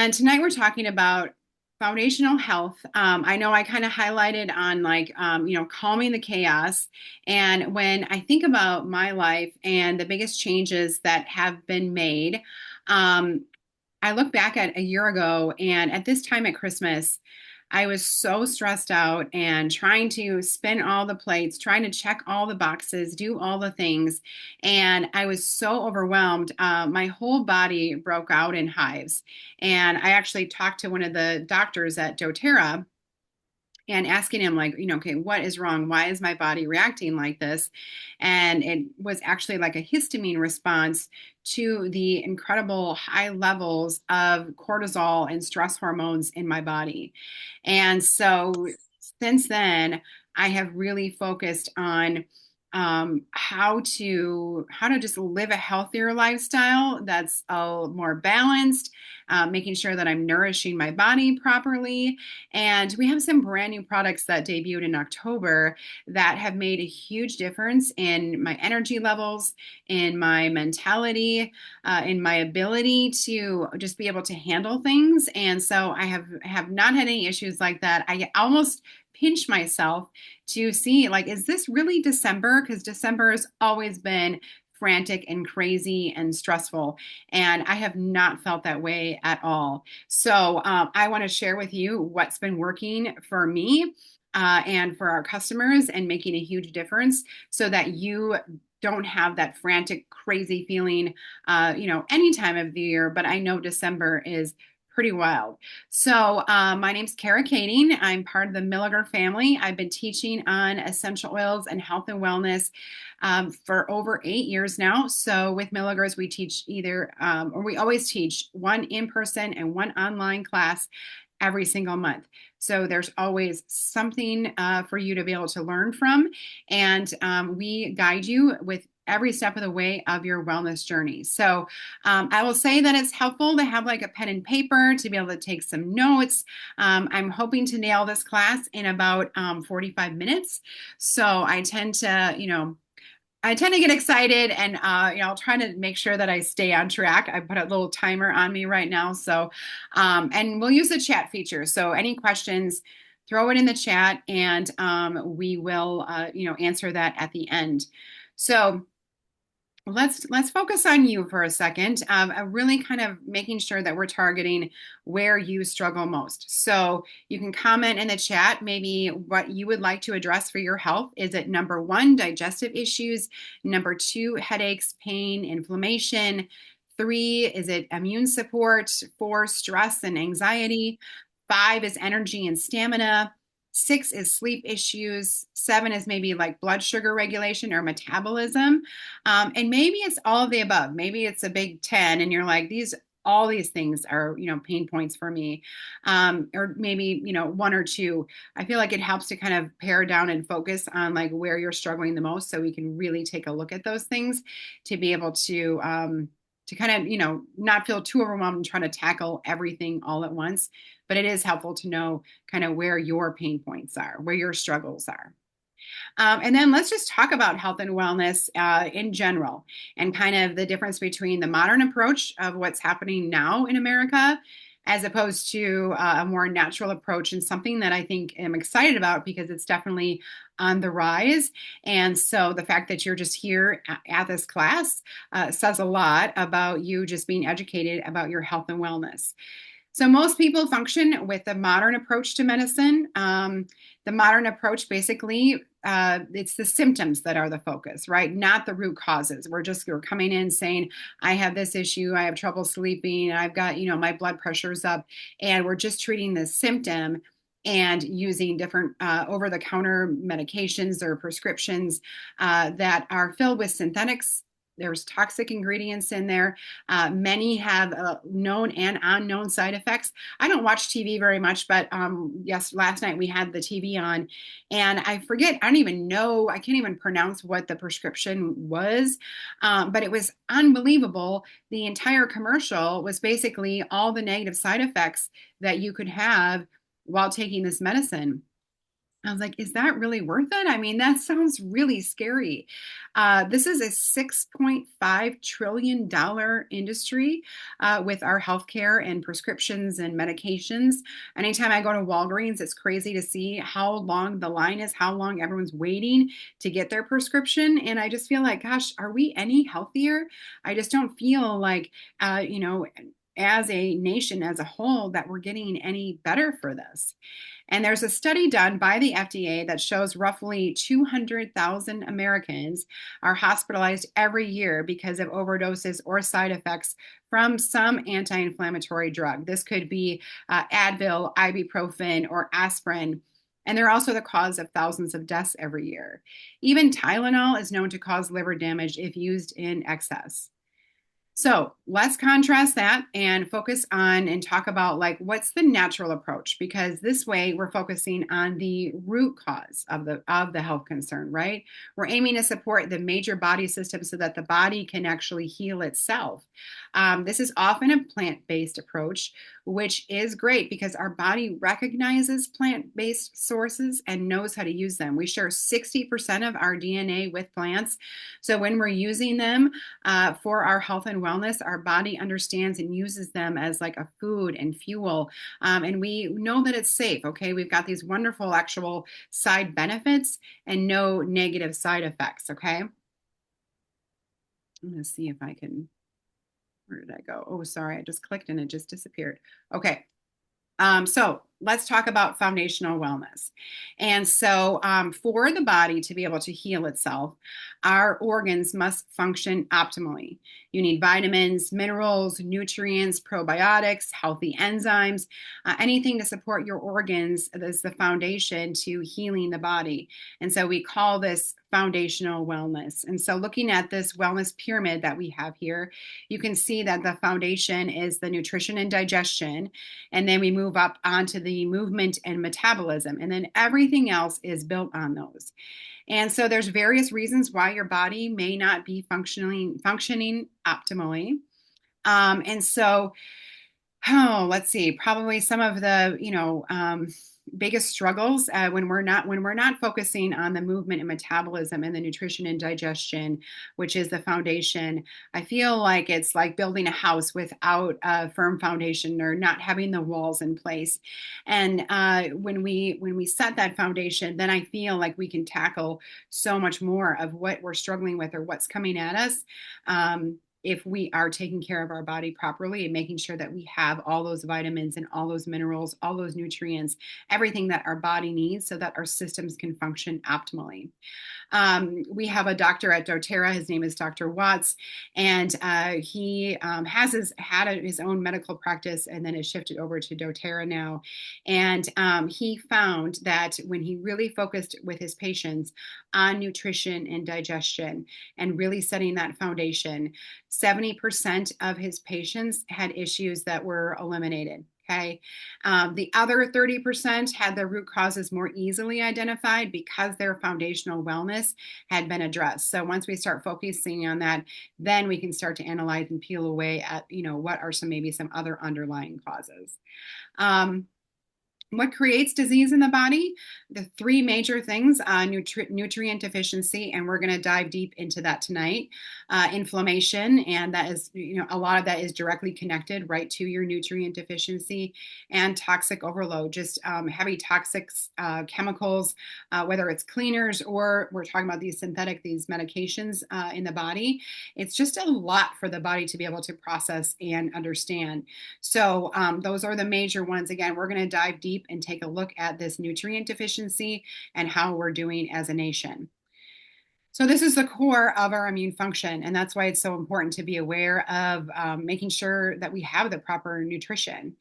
And tonight we're talking about foundational health. I know I kind of highlighted on calming the chaos. And when I think about my life and the biggest changes that have been made, um, I look back at a year ago, and at this time at Christmas, I was so stressed out and trying to spin all the plates, trying to check all the boxes, do all the things. And I was so overwhelmed. My whole body broke out in hives. And I actually talked to one of the doctors at doTERRA and asking him okay, what is wrong? Why is my body reacting like this? And it was actually like a histamine response to the incredible high levels of cortisol and stress hormones in my body. And so since then, I have really focused on how to just live a healthier lifestyle that's more balanced, making sure that I'm nourishing my body properly. And we have some brand new products that debuted in October that have made a huge difference in my energy levels, in my mentality, in my ability to just be able to handle things. And so I have not had any issues like that. I almost pinch myself to see, like, is this really December? Because December has always been frantic and crazy and stressful. And I have not felt that way at all. So I want to share with you what's been working for me and for our customers and making a huge difference so that you don't have that frantic, crazy feeling, any time of the year. But I know December is pretty wild. So my name's Kara Kading. I'm part of the Milliger family. I've been teaching on essential oils and health and wellness for over 8 years now. So with Milligers, we teach or we always teach one in-person and one online class every single month. So there's always something for you to be able to learn from. And we guide you with every step of the way of your wellness journey. So I will say that it's helpful to have like a pen and paper to be able to take some notes. I'm hoping to nail this class in about 45 minutes. So I tend to get excited and I'll try to make sure that I stay on track. I put a little timer on me right now. So and we'll use the chat feature. So any questions, throw it in the chat and we will answer that at the end. So let's focus on you for a second. Really kind of making sure that we're targeting where you struggle most. So you can comment in the chat maybe what you would like to address for your health. Is it number one, digestive issues? Number two, headaches, pain, inflammation? Three, is it immune support? Four, stress and anxiety? Five is energy and stamina. Six is sleep issues. Seven is maybe like blood sugar regulation or metabolism. And maybe it's all of the above. Maybe it's a big 10 and you're like, all these things are, pain points for me. Or maybe, one or two. I feel like it helps to kind of pare down and focus on like where you're struggling the most so we can really take a look at those things to be able to kind of, not feel too overwhelmed and trying to tackle everything all at once. But it is helpful to know kind of where your pain points are, where your struggles are. And then let's just talk about health and wellness in general and kind of the difference between the modern approach of what's happening now in America as opposed to a more natural approach and something that I think I'm excited about because it's definitely on the rise. And so the fact that you're just here at this class says a lot about you just being educated about your health and wellness. So most people function with the modern approach to medicine. The modern approach basically, it's the symptoms that are the focus, right? Not the root causes. We're coming in saying, I have this issue, I have trouble sleeping, I've got, my blood pressure's up, and we're just treating the symptom and using different over-the-counter medications or prescriptions that are filled with synthetics. There's toxic ingredients in there. Many have known and unknown side effects. I don't watch TV very much, but yes, last night we had the TV on and I don't even know, I can't even pronounce what the prescription was, but it was unbelievable. The entire commercial was basically all the negative side effects that you could have while taking this medicine. I was like, is that really worth it? I mean, that sounds really scary. This is a $6.5 trillion industry with our healthcare and prescriptions and medications. Anytime I go to Walgreens, it's crazy to see how long the line is, how long everyone's waiting to get their prescription. And I just feel like, gosh, are we any healthier? I just don't feel like, as a nation as a whole, that we're getting any better for this. And there's a study done by the FDA that shows roughly 200,000 Americans are hospitalized every year because of overdoses or side effects from some anti inflammatory drug. This could be Advil, ibuprofen, or aspirin. And they're also the cause of thousands of deaths every year. Even Tylenol is known to cause liver damage if used in excess. So let's contrast that and focus on and talk about like what's the natural approach, because this way we're focusing on the root cause of the health concern, right? We're aiming to support the major body system so that the body can actually heal itself. This is often a plant-based approach, which is great because our body recognizes plant-based sources and knows how to use them. We share 60% of our DNA with plants. So when we're using them for our health and wellness, our body understands and uses them as like a food and fuel. And we know that it's safe. Okay. We've got these wonderful actual side benefits and no negative side effects. Okay. I'm going to see if I can, where did I go? Oh, sorry. I just clicked and it just disappeared. Okay. So let's talk about foundational wellness. And so, for the body to be able to heal itself, our organs must function optimally. You need vitamins, minerals, nutrients, probiotics, healthy enzymes, anything to support your organs is the foundation to healing the body. And so we call this foundational wellness. And so looking at this wellness pyramid that we have here, you can see that the foundation is the nutrition and digestion. And then we move up onto the movement and metabolism. And then everything else is built on those. And so there's various reasons why your body may not be functioning optimally. And so, let's see, probably some of the, biggest struggles when we're not focusing on the movement and metabolism and the nutrition and digestion, which is the foundation. I feel like it's like building a house without a firm foundation or not having the walls in place. And when we set that foundation, then I feel like we can tackle so much more of what we're struggling with or what's coming at us. If we are taking care of our body properly and making sure that we have all those vitamins and all those minerals, all those nutrients, everything that our body needs so that our systems can function optimally. We have a doctor at doTERRA. His name is Dr. Watts, and he had his own medical practice and then has shifted over to doTERRA now. And he found that when he really focused with his patients on nutrition and digestion and really setting that foundation, 70% of his patients had issues that were eliminated. Okay. The other 30% had their root causes more easily identified because their foundational wellness had been addressed. So once we start focusing on that, then we can start to analyze and peel away at, what are maybe some other underlying causes. What creates disease in the body? The three major things, nutrient deficiency, and we're going to dive deep into that tonight. Inflammation, and that is, a lot of that is directly connected right to your nutrient deficiency, and toxic overload, just heavy toxic chemicals, whether it's cleaners or we're talking about these medications in the body. It's just a lot for the body to be able to process and understand. So those are the major ones. Again, we're going to dive deep and take a look at this nutrient deficiency and how we're doing as a nation. So this is the core of our immune function, and that's why it's so important to be aware of making sure that we have the proper nutrition.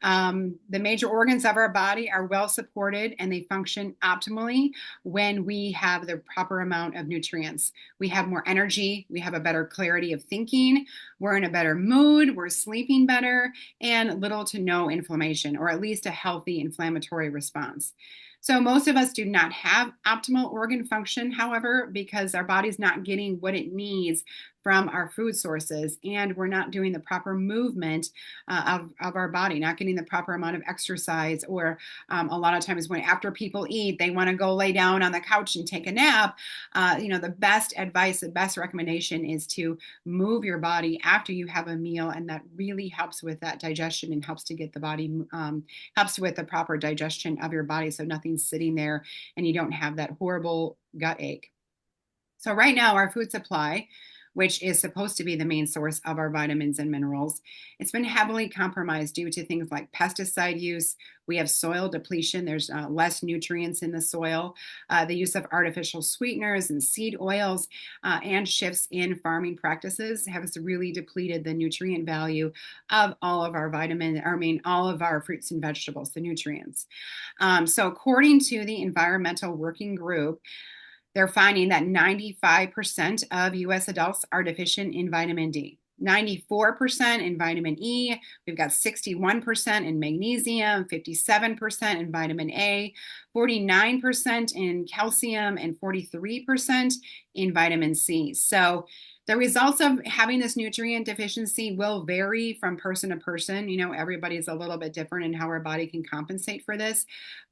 The major organs of our body are well supported and they function optimally when we have the proper amount of nutrients. We have more energy, we have a better clarity of thinking, we're in a better mood, we're sleeping better, and little to no inflammation, or at least a healthy inflammatory response. So most of us do not have optimal organ function, however, because our body's not getting what it needs from our food sources, and we're not doing the proper movement of our body, not getting the proper amount of exercise, or a lot of times when after people eat, they want to go lay down on the couch and take a nap. The best advice, the best recommendation is to move your body after you have a meal, and that really helps with that digestion and helps to get the body, helps with the proper digestion of your body, so nothing's sitting there and you don't have that horrible gut ache. So right now, our food supply, which is supposed to be the main source of our vitamins and minerals, it's been heavily compromised due to things like pesticide use. We have soil depletion. There's less nutrients in the soil. The use of artificial sweeteners and seed oils and shifts in farming practices have really depleted the nutrient value of all of our all of our fruits and vegetables, the nutrients. So according to the Environmental Working Group, they're finding that 95% of US adults are deficient in vitamin D, 94% in vitamin E. We've got 61% in magnesium, 57% in vitamin A, 49% in calcium, and 43% in vitamin C. So the results of having this nutrient deficiency will vary from person to person. Everybody's a little bit different in how our body can compensate for this,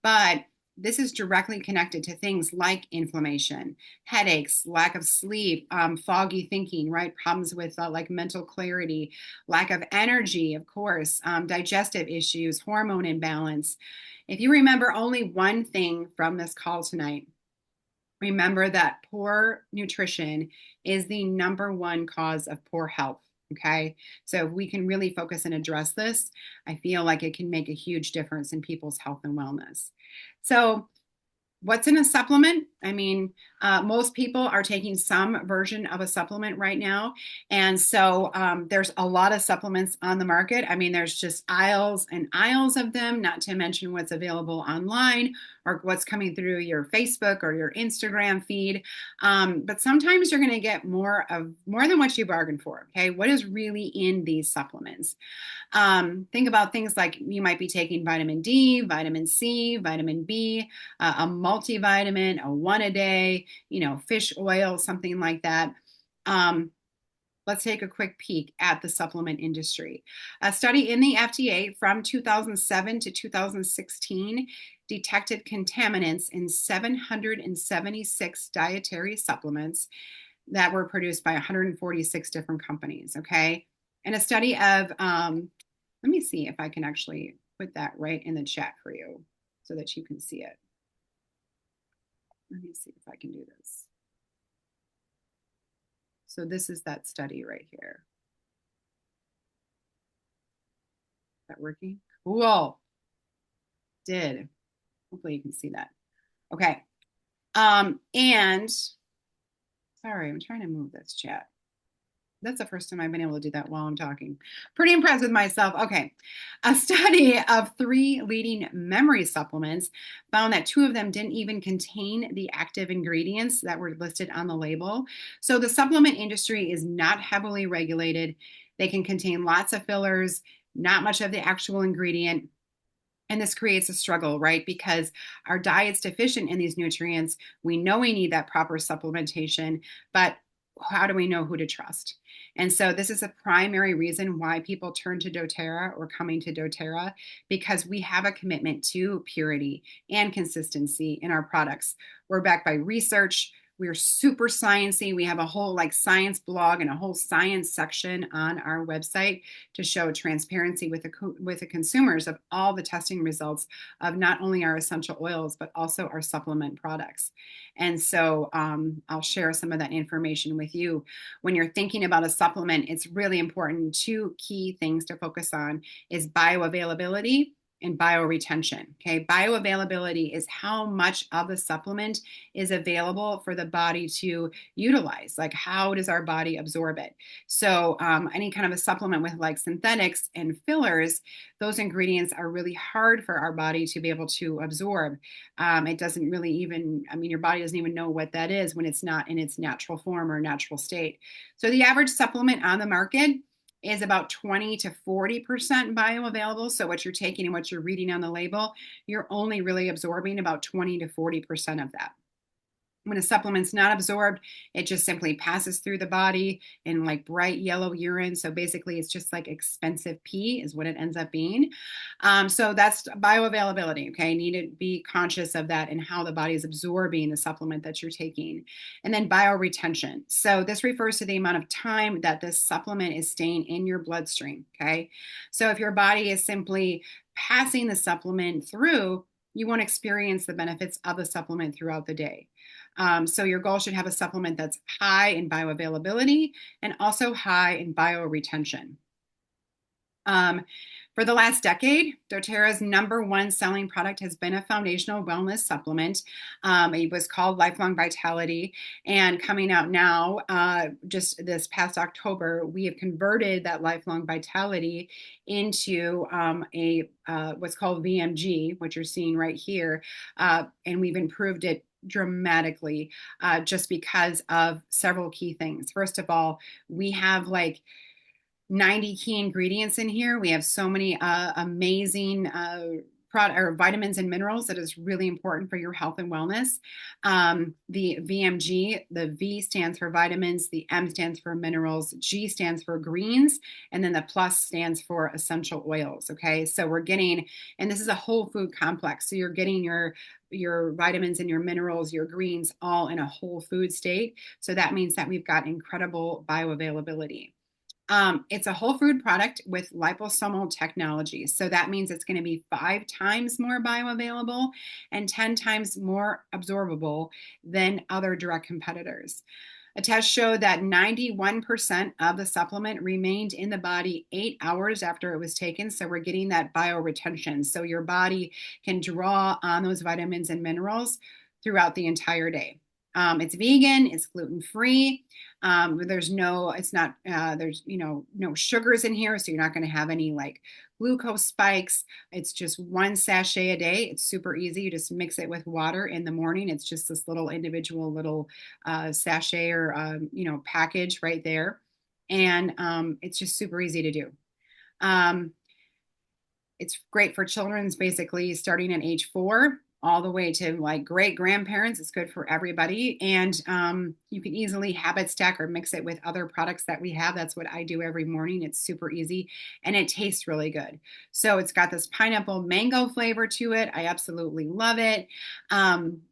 but this is directly connected to things like inflammation, headaches, lack of sleep, foggy thinking, right? Problems with like mental clarity, lack of energy, of course, digestive issues, hormone imbalance. If you remember only one thing from this call tonight, remember that poor nutrition is the number one cause of poor health. Okay. So if we can really focus and address this, I feel like it can make a huge difference in people's health and wellness. So what's in a supplement? Most people are taking some version of a supplement right now. And so there's a lot of supplements on the market. There's just aisles and aisles of them, not to mention what's available online or what's coming through your Facebook or your Instagram feed. But sometimes you're going to get more than what you bargained for. Okay. What is really in these supplements? Think about things like you might be taking vitamin D, vitamin C, vitamin B, a multivitamin, a one a day, fish oil, something like that. Let's take a quick peek at the supplement industry. A study in the FDA from 2007 to 2016 detected contaminants in 776 dietary supplements that were produced by 146 different companies, okay? And a study of, let me see if I can actually put that right in the chat for you so that you can see it. Let me see if I can do this. So this is that study right here. Is that working? Cool. Did. Hopefully you can see that. Okay. And sorry, I'm trying to move this chat. That's the first time I've been able to do that while I'm talking. Pretty impressed with myself. Okay. A study of 3 leading memory supplements found that 2 of them didn't even contain the active ingredients that were listed on the label. So the supplement industry is not heavily regulated. They can contain lots of fillers, not much of the actual ingredient. And this creates a struggle, right? Because our diet's deficient in these nutrients. We know we need that proper supplementation, but how do we know who to trust? And so this is a primary reason why people turn to doTERRA or coming to doTERRA, because we have a commitment to purity and consistency in our products. We're backed by research. We're super sciencey. We have a whole science blog and a whole science section on our website to show transparency with the consumers of all the testing results of not only our essential oils, but also our supplement products. And so I'll share some of that information with you. When you're thinking about a supplement, it's really important. 2 key things to focus on is bioavailability and bioretention. Okay, bioavailability is how much of the supplement is available for the body to utilize. Like, how does our body absorb it? So any kind of a supplement with synthetics and fillers, those ingredients are really hard for our body to be able to absorb. It doesn't really even, your body doesn't even know what that is when it's not in its natural form or natural state. So the average supplement on the market is about 20 to 40% bioavailable. So what you're taking and what you're reading on the label, you're only really absorbing about 20 to 40% of that. When a supplement's not absorbed, it just simply passes through the body in like bright yellow urine. So basically, it's just like expensive pee is what it ends up being. So that's bioavailability. Okay, you need to be conscious of that and how the body is absorbing the supplement that you're taking. And then bioretention. So this refers to the amount of time that this supplement is staying in your bloodstream. Okay, so if your body is simply passing the supplement through, you won't experience the benefits of the supplement throughout the day. So your goal should have a supplement that's high in bioavailability and also high in bioretention. For the last decade, doTERRA's #1 selling product has been a foundational wellness supplement. It was called Lifelong Vitality. And coming out now, just this past October, we have converted that Lifelong Vitality into what's called VMG, what you're seeing right here. And we've improved it dramatically just because of several key things. First of all, we have like 90 key ingredients in here. We have so many amazing vitamins and minerals that is really important for your health and wellness. The VMG, the V stands for vitamins, the M stands for minerals, G stands for greens, and then the plus stands for essential oils. Okay, so we're getting, and this is a whole food complex. So you're getting your vitamins and your minerals, your greens, all in a whole food state. So that means that we've got incredible bioavailability. It's a whole food product with liposomal technology. So that means it's going to be 5 times more bioavailable and 10 times more absorbable than other direct competitors. A test showed that 91% of the supplement remained in the body 8 hours after it was taken. So we're getting that bioretention. So your body can draw on those vitamins and minerals throughout the entire day. It's vegan, it's gluten-free. There's no sugars in here, so you're not going to have any like glucose spikes. It's just 1 sachet a day. It's super easy. You just mix it with water in the morning. It's just this little individual little sachet or package right there, and it's just super easy to do. It's great for children's basically starting at age 4 all the way to like great grandparents. It's good for everybody. And you can easily habit stack or mix it with other products that we have. That's what I do every morning. It's super easy and it tastes really good. So it's got this pineapple mango flavor to it. I absolutely love it.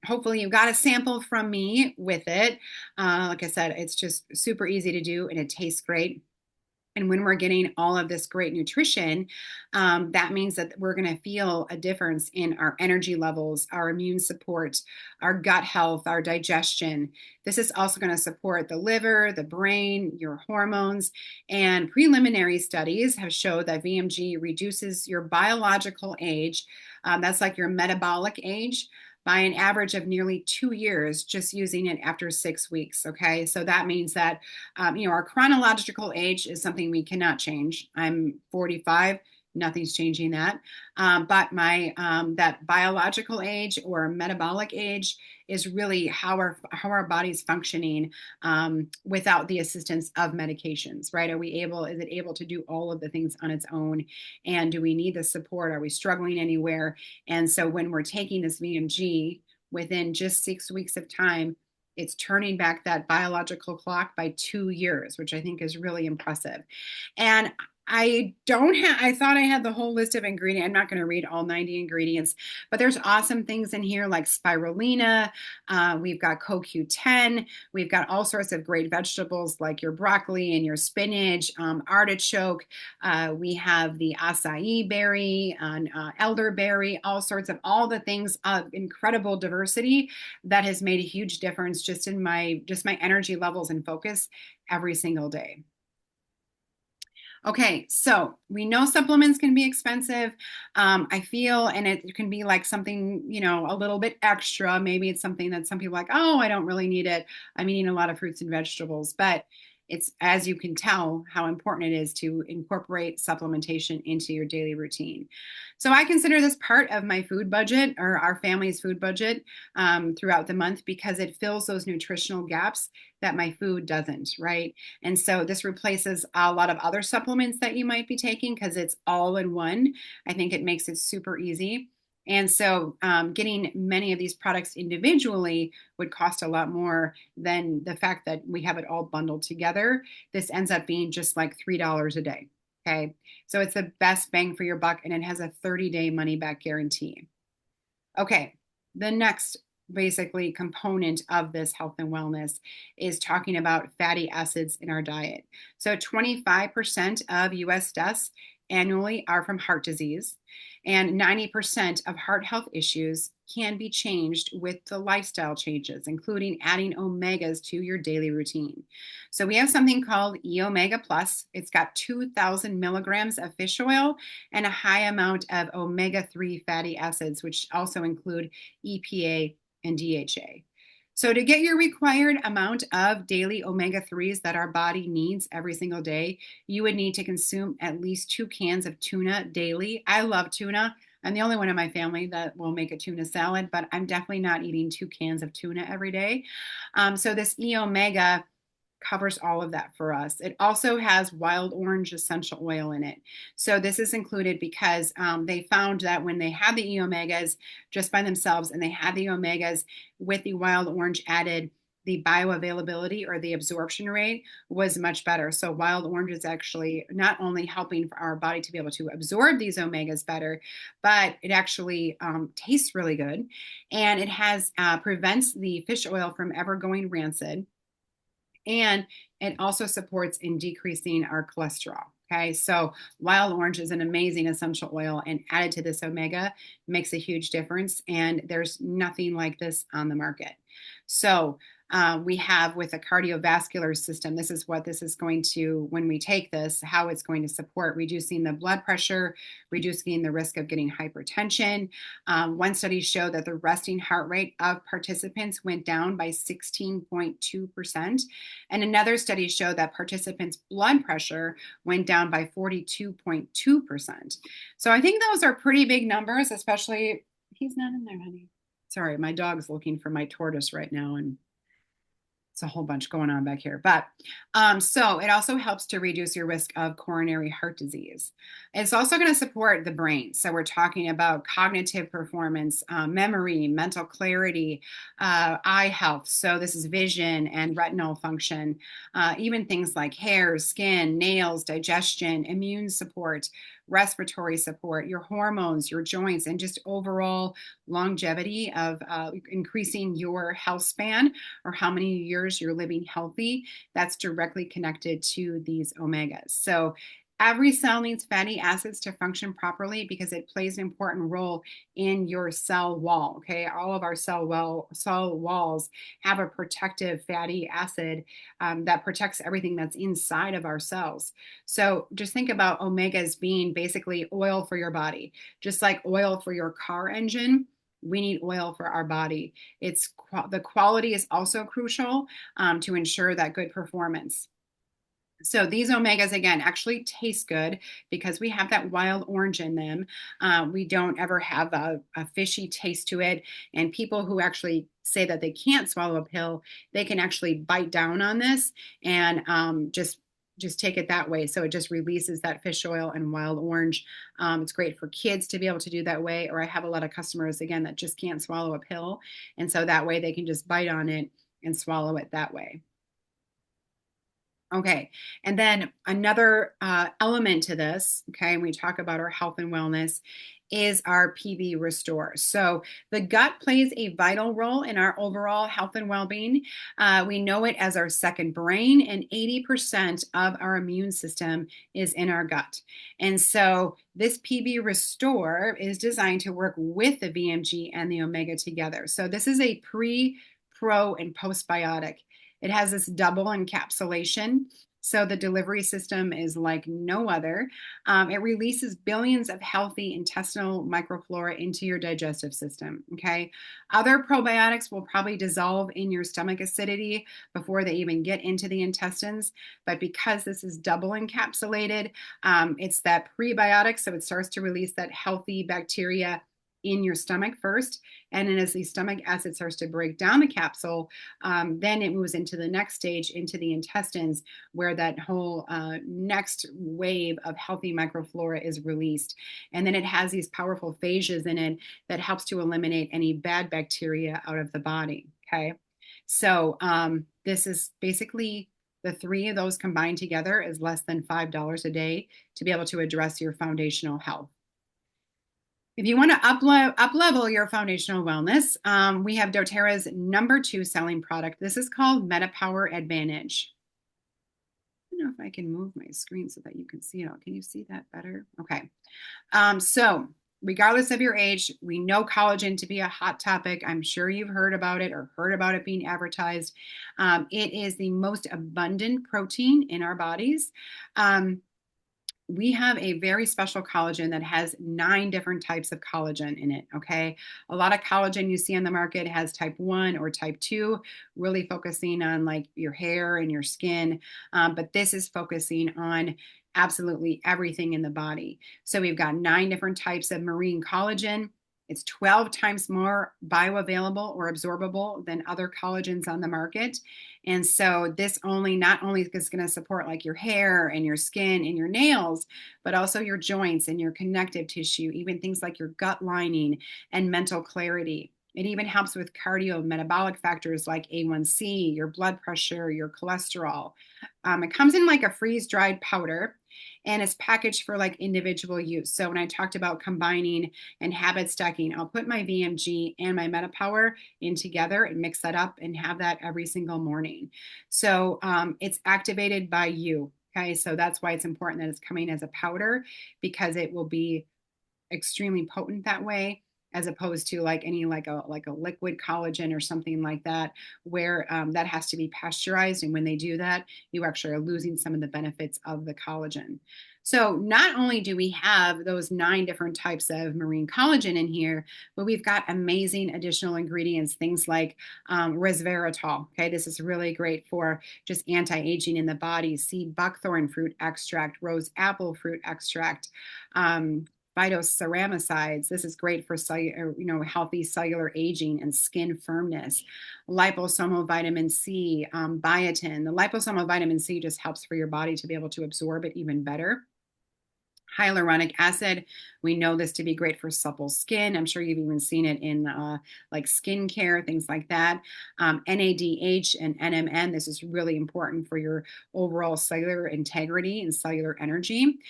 Hopefully you got a sample from me with it. Like I said, it's just super easy to do and it tastes great. And when we're getting all of this great nutrition, that means that we're going to feel a difference in our energy levels, our immune support, our gut health, our digestion. This is also going to support the liver, the brain, your hormones. And preliminary studies have showed that VMG reduces your biological age. That's like your metabolic age, by an average of nearly 2 years just using it after 6 weeks. Okay, so that means that our chronological age is something we cannot change. I'm 45. Nothing's changing that. But my that biological age or metabolic age is really how our body's functioning without the assistance of medications, right? Is it able to do all of the things on its own? And do we need the support? Are we struggling anywhere? And so when we're taking this VMG within just 6 weeks of time, it's turning back that biological clock by 2 years, which I think is really impressive. And I thought I had the whole list of ingredients. I'm not going to read all 90 ingredients, but there's awesome things in here like spirulina. We've got CoQ10. We've got all sorts of great vegetables like your broccoli and your spinach, artichoke. We have the acai berry and elderberry, all the things of incredible diversity that has made a huge difference just in my energy levels and focus every single day. Okay, so we know supplements can be expensive. I feel, and it can be like something, a little bit extra. Maybe it's something that some people are like, oh, I don't really need it. I'm eating a lot of fruits and vegetables, but it's, as you can tell, how important it is to incorporate supplementation into your daily routine. So I consider this part of my food budget or our family's food budget throughout the month because it fills those nutritional gaps that my food doesn't, right? And so this replaces a lot of other supplements that you might be taking because it's all in one. I think it makes it super easy. And so getting many of these products individually would cost a lot more than the fact that we have it all bundled together. This ends up being just like $3 a day. Okay. So it's the best bang for your buck, and it has a 30-day money back guarantee. Okay. The next basically component of this health and wellness is talking about fatty acids in our diet. So 25% of US deaths annually are from heart disease, and 90% of heart health issues can be changed with the lifestyle changes, including adding omegas to your daily routine. So we have something called E Omega Plus. It's got 2,000 milligrams of fish oil and a high amount of omega-3 fatty acids, which also include EPA and DHA. So to get your required amount of daily omega-3s that our body needs every single day, you would need to consume at least 2 cans of tuna daily. I love tuna. I'm the only one in my family that will make a tuna salad, but I'm definitely not eating 2 cans of tuna every day. So this E Omega covers all of that for us. It also has wild orange essential oil in it. So this is included because they found that when they had the E omegas just by themselves and they had the omegas with the wild orange added, the bioavailability or the absorption rate was much better. So wild orange is actually not only helping for our body to be able to absorb these omegas better, but it actually tastes really good, and it has prevents the fish oil from ever going rancid, and it also supports in decreasing our cholesterol. Okay, so wild orange is an amazing essential oil, and added to this omega makes a huge difference. And there's nothing like this on the market. So we have with a cardiovascular system, this is what this is going to, when we take this, how it's going to support reducing the blood pressure, reducing the risk of getting hypertension. One study showed that the resting heart rate of participants went down by 16.2%. And another study showed that participants' blood pressure went down by 42.2%. So I think those are pretty big numbers, especially, he's not in there, honey. Sorry, my dog's looking for my tortoise right now, and it's a whole bunch going on back here. But so it also helps to reduce your risk of coronary heart disease. It's also going to support the brain. So we're talking about cognitive performance, memory, mental clarity, eye health. So this is vision and retinal function, even things like hair, skin, nails, digestion, immune support, respiratory support, your hormones, your joints, and just overall longevity of increasing your health span, or how many years you're living healthy. That's directly connected to these omegas. So every cell needs fatty acids to function properly because it plays an important role in your cell wall. Okay, all of our cell walls have a protective fatty acid that protects everything that's inside of our cells. So just think about omegas being basically oil for your body, just like oil for your car engine. We need oil for our body. The quality is also crucial to ensure that good performance. So these omegas, again, actually taste good because we have that wild orange in them. We don't ever have a fishy taste to it. And people who actually say that they can't swallow a pill, they can actually bite down on this and just take it that way. So it just releases that fish oil and wild orange. It's great for kids to be able to do that way. Or I have a lot of customers, again, that just can't swallow a pill. And so that way they can just bite on it and swallow it that way. Okay, and then another element to this, okay, when we talk about our health and wellness, is our PB Restore. So the gut plays a vital role in our overall health and well-being. We know it as our second brain, and 80% of our immune system is in our gut. And so this PB Restore is designed to work with the VMG and the omega together. So this is a pre, pro, and postbiotic. It has this double encapsulation. So the delivery system is like no other. It releases billions of healthy intestinal microflora into your digestive system. Okay. Other probiotics will probably dissolve in your stomach acidity before they even get into the intestines. But because this is double encapsulated, it's that prebiotic. So it starts to release that healthy bacteria in your stomach first. And then as the stomach acid starts to break down the capsule, then it moves into the next stage, into the intestines, where that whole next wave of healthy microflora is released. And then it has these powerful phages in it that helps to eliminate any bad bacteria out of the body. Okay. So this is basically the three of those combined together is less than $5 a day to be able to address your foundational health. If you want to up-level your foundational wellness, we have doTERRA's #2 selling product. This is called MetaPower Advantage. I don't know if I can move my screen so that you can see it all. Can you see that better? Okay. So regardless of your age, we know collagen to be a hot topic. I'm sure you've heard about it or heard about it being advertised. It is the most abundant protein in our bodies. We have a very special collagen that has 9 different types of collagen in it. Okay. A lot of collagen you see on the market has type 1 or type 2, really focusing on like your hair and your skin. But this is focusing on absolutely everything in the body. So we've got 9 different types of marine collagen. It's 12 times more bioavailable or absorbable than other collagens on the market. And so this not only is going to support like your hair and your skin and your nails, but also your joints and your connective tissue, even things like your gut lining and mental clarity. It even helps with cardiometabolic factors like A1C, your blood pressure, your cholesterol. It comes in like a freeze-dried powder, and it's packaged for like individual use. So when I talked about combining and habit stacking, I'll put my VMG and my MetaPower in together and mix that up and have that every single morning. So it's activated by you. Okay, so that's why it's important that it's coming as a powder, because it will be extremely potent that way, as opposed to like any like a liquid collagen or something like that, where that has to be pasteurized. And when they do that, you actually are losing some of the benefits of the collagen. So not only do we have those 9 different types of marine collagen in here, but we've got amazing additional ingredients, things like resveratrol. Okay, this is really great for just anti-aging in the body. Sea buckthorn fruit extract, rose apple fruit extract, phytoceramicides. This is great for healthy cellular aging and skin firmness. Liposomal vitamin C, biotin. The liposomal vitamin C just helps for your body to be able to absorb it even better. Hyaluronic acid, we know this to be great for supple skin. I'm sure you've even seen it in like skincare, things like that. NADH and NMN, this is really important for your overall cellular integrity and cellular energy.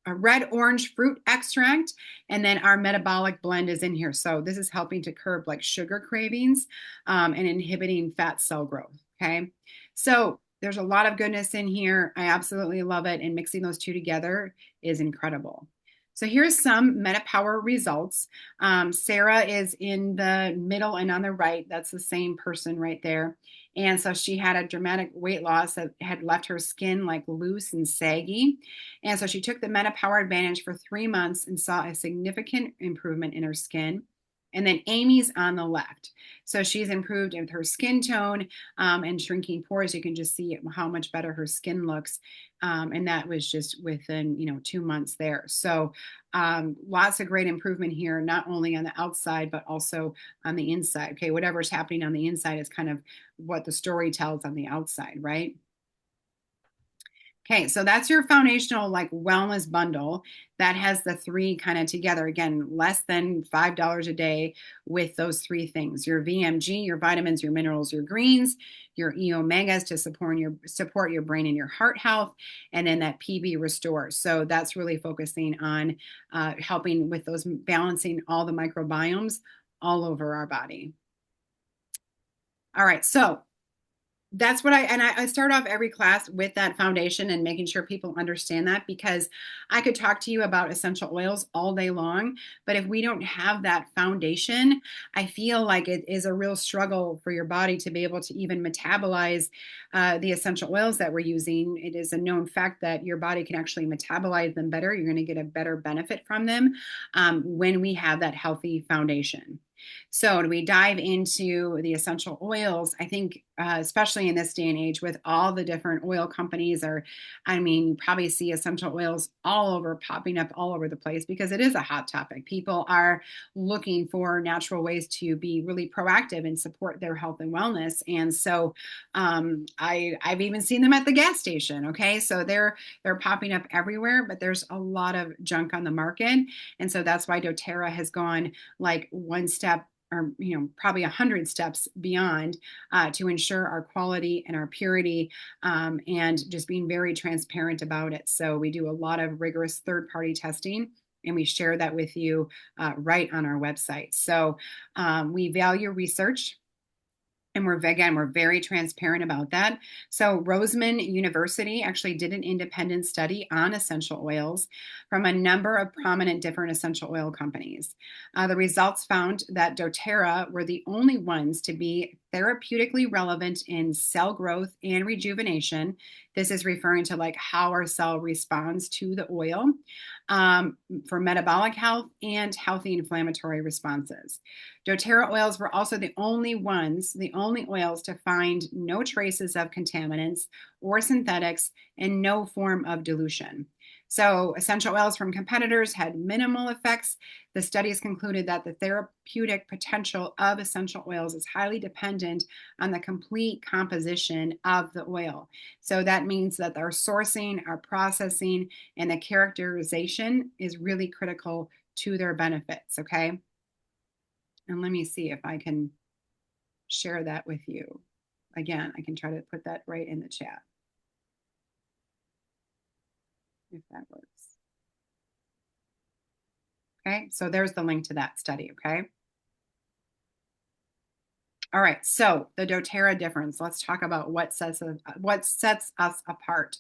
Red orange fruit extract, and then our metabolic blend is in here. So this is helping to curb like sugar cravings and inhibiting fat cell growth. Okay, so there's a lot of goodness in here. I absolutely love it, and mixing those two together is incredible. So here's some MetaPower results. Sarah is in the middle and on the right. That's the same person right there. And so she had a dramatic weight loss that had left her skin like loose and saggy. And so she took the MetaPower Advantage for 3 months and saw a significant improvement in her skin. And then Amy's on the left. So she's improved with her skin tone and shrinking pores. You can just see how much better her skin looks. And that was just within, 2 months there. So lots of great improvement here, not only on the outside, but also on the inside. Okay, whatever's happening on the inside is kind of what the story tells on the outside, right? Okay, so that's your foundational like wellness bundle that has the 3 kind of together. Again, less than $5 a day with those 3 things: your VMG, your vitamins, your minerals, your greens, your E omegas to support your brain and your heart health, and then that PB Restore. So that's really focusing on helping with those, balancing all the microbiomes all over our body. All right, so that's what I start off every class with that foundation and making sure people understand that, because I could talk to you about essential oils all day long, but if we don't have that foundation, I feel like it is a real struggle for your body to be able to even metabolize the essential oils that we're using. It is a known fact that your body can actually metabolize them better. You're going to get a better benefit from them when we have that healthy foundation. So, do we dive into the essential oils? I think, especially in this day and age, with all the different oil companies, I mean, you probably see essential oils all over, popping up all over the place because it is a hot topic. People are looking for natural ways to be really proactive and support their health and wellness. And so, I've even seen them at the gas station. Okay, so they're popping up everywhere, but there's a lot of junk on the market, and so that's why DoTerra has gone like one step or probably 100 steps beyond to ensure our quality and our purity, and just being very transparent about it. So we do a lot of rigorous third-party testing, and we share that with you right on our website. So we value research, and we're very transparent about that. So Roseman University actually did an independent study on essential oils from a number of prominent different essential oil companies. The results found that doTERRA were the only ones to be therapeutically relevant in cell growth and rejuvenation. This is referring to like how our cell responds to the oil, for metabolic health and healthy inflammatory responses. doTERRA oils were also the only oils to find no traces of contaminants or synthetics and no form of dilution. So, essential oils from competitors had minimal effects. The studies concluded that the therapeutic potential of essential oils is highly dependent on the complete composition of the oil. So, that means that our sourcing, our processing, and the characterization is really critical to their benefits. Okay. And let me see if I can share that with you. Again, I can try to put that right in the chat if that works. Okay, so there's the link to that study, okay? All right, so the doTERRA difference. Let's talk about what sets us apart.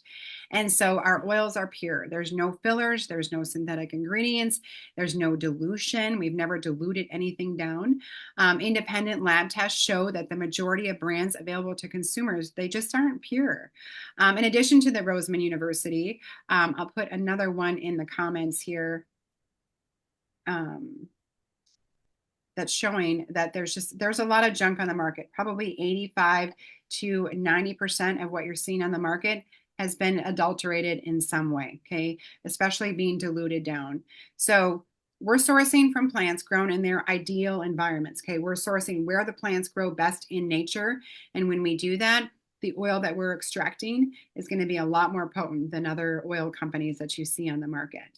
And so our oils are pure. There's no fillers, there's no synthetic ingredients, there's no dilution. We've never diluted anything down. Independent lab tests show that the majority of brands available to consumers, they just aren't pure. In addition to the Roseman University, I'll put another one in the comments here. That's showing that there's a lot of junk on the market. Probably 85 to 90% of what you're seeing on the market has been adulterated in some way, okay? Especially being diluted down. So we're sourcing from plants grown in their ideal environments, okay? We're sourcing where the plants grow best in nature. And when we do that, the oil that we're extracting is going to be a lot more potent than other oil companies that you see on the market.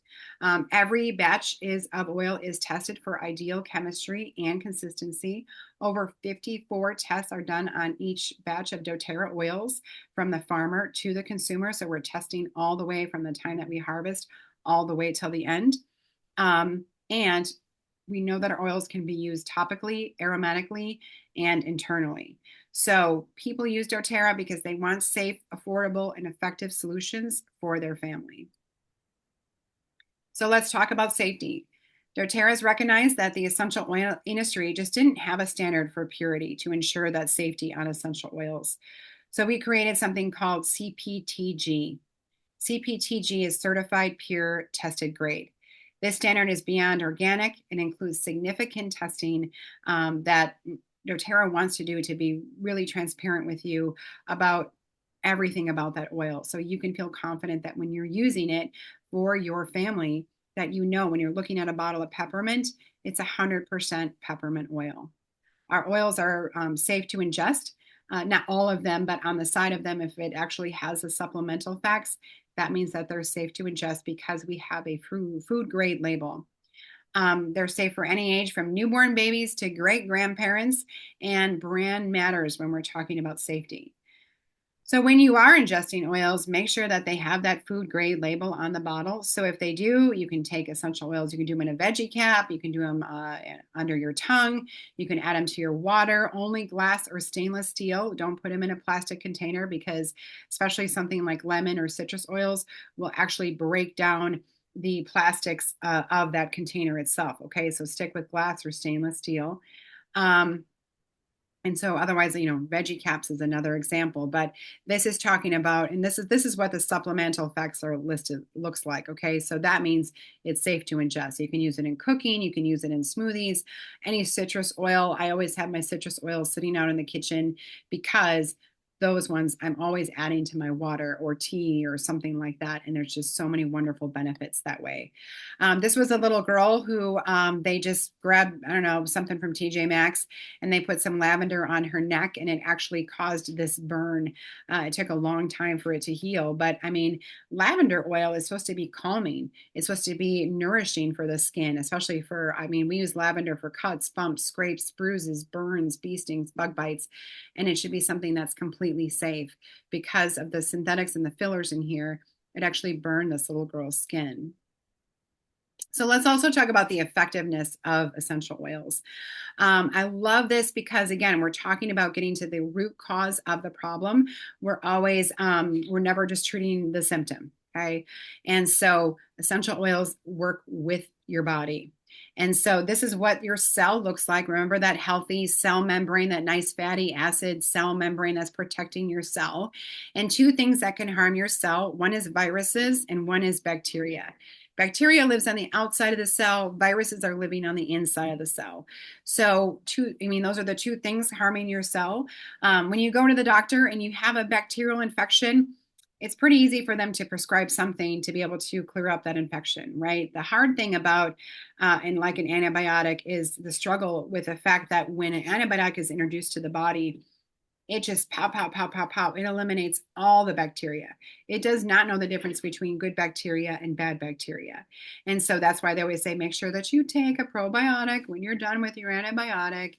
Every batch of oil is tested for ideal chemistry and consistency. Over 54 tests are done on each batch of doTERRA oils from the farmer to the consumer. So we're testing all the way from the time that we harvest all the way till the end. And we know that our oils can be used topically, aromatically, and internally. So people use doTERRA because they want safe, affordable, and effective solutions for their family. So let's talk about safety. doTERRA has recognized that the essential oil industry just didn't have a standard for purity to ensure that safety on essential oils. So we created something called CPTG. CPTG is certified pure tested grade. This standard is beyond organic and includes significant testing that doTERRA wants to do to be really transparent with you about everything about that oil. So you can feel confident that when you're using it for your family, that you know when you're looking at a bottle of peppermint, it's 100% peppermint oil. Our oils are safe to ingest. Not all of them, but on the side of them, if it actually has the supplemental facts, that means that they're safe to ingest because we have a food grade label. They're safe for any age from newborn babies to great grandparents, and brand matters when we're talking about safety. So when you are ingesting oils, make sure that they have that food grade label on the bottle. So if they do, you can take essential oils. You can do them in a veggie cap. You can do them under your tongue. You can add them to your water. Only glass or stainless steel. Don't put them in a plastic container because especially something like lemon or citrus oils will actually break down the plastics of that container itself. Okay, so stick with glass or stainless steel. And so otherwise, veggie caps is another example, but this is talking about, and this is what the supplemental effects are listed looks like. Okay. So that means it's safe to ingest. You can use it in cooking. You can use it in smoothies, any citrus oil. I always have my citrus oil sitting out in the kitchen because those ones I'm always adding to my water or tea or something like that. And there's just so many wonderful benefits that way. This was a little girl who they just grabbed, I don't know, something from TJ Maxx, and they put some lavender on her neck, and it actually caused this burn. It took a long time for it to heal. But I mean, lavender oil is supposed to be calming. It's supposed to be nourishing for the skin, especially I mean, we use lavender for cuts, bumps, scrapes, bruises, burns, bee stings, bug bites, and it should be something that's completely safe because of the synthetics and the fillers in here. It actually burned this little girl's skin. So let's also talk about the effectiveness of essential oils. I love this because, again, we're talking about getting to the root cause of the problem. We're never just treating the symptom. Okay. And so essential oils work with your body. And so this is what your cell looks like. Remember that healthy cell membrane, that nice fatty acid cell membrane that's protecting your cell. And two things that can harm your cell, one is viruses and one is bacteria. Bacteria lives on the outside of the cell. Viruses are living on the inside of the cell. So those are the two things harming your cell. When you go to the doctor and you have a bacterial infection, it's pretty easy for them to prescribe something to be able to clear up that infection, right? The hard thing about, and like an antibiotic, is the struggle with the fact that when an antibiotic is introduced to the body, it just pow, pow, pow, pow, pow. It eliminates all the bacteria. It does not know the difference between good bacteria and bad bacteria. And so that's why they always say, make sure that you take a probiotic when you're done with your antibiotic,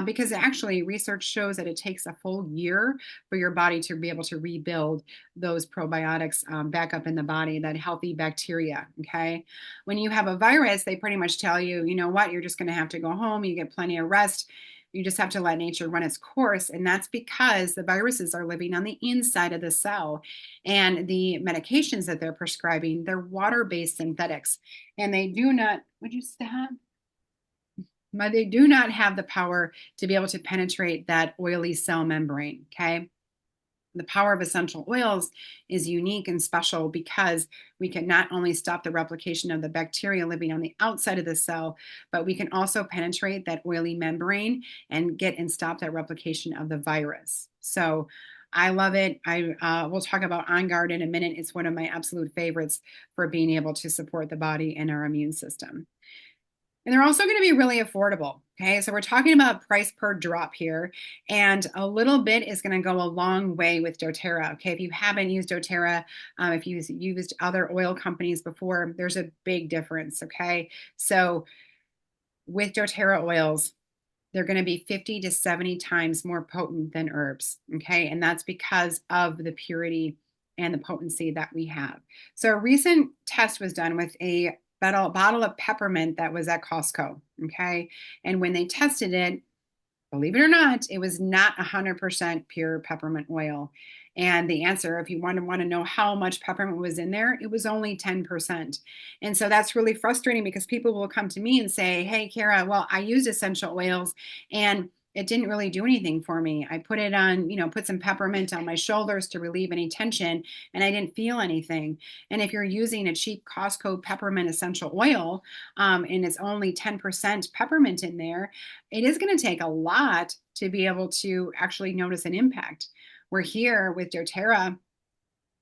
because actually research shows that it takes a full year for your body to be able to rebuild those probiotics back up in the body, that healthy bacteria. Okay. When you have a virus, they pretty much tell you, you know what, you're just going to have to go home. You get plenty of rest. You just have to let nature run its course. And that's because the viruses are living on the inside of the cell. And the medications that they're prescribing, they're water-based synthetics. And they do not, would you stop? But they do not have the power to be able to penetrate that oily cell membrane. Okay. The power of essential oils is unique and special because we can not only stop the replication of the bacteria living on the outside of the cell, but we can also penetrate that oily membrane and stop that replication of the virus. So I love it. We'll talk about On Guard in a minute. It's one of my absolute favorites for being able to support the body and our immune system. And they're also going to be really affordable. Okay, so we're talking about price per drop here, and a little bit is going to go a long way with doTERRA. Okay, if you haven't used doTERRA, if you've used other oil companies before, there's a big difference. Okay, so with doTERRA oils, they're going to be 50 to 70 times more potent than herbs. Okay, and that's because of the purity and the potency that we have. So a recent test was done with a bottle of peppermint that was at Costco. Okay. And when they tested it, believe it or not, it was not 100% pure peppermint oil. And the answer, if you want to know how much peppermint was in there, it was only 10%. And so that's really frustrating because people will come to me and say, hey, Kara, well, I used essential oils and it didn't really do anything for me. I put it on, put some peppermint on my shoulders to relieve any tension, and I didn't feel anything. And if you're using a cheap Costco peppermint essential oil, and it's only 10% peppermint in there, it is going to take a lot to be able to actually notice an impact. We're here with doTERRA,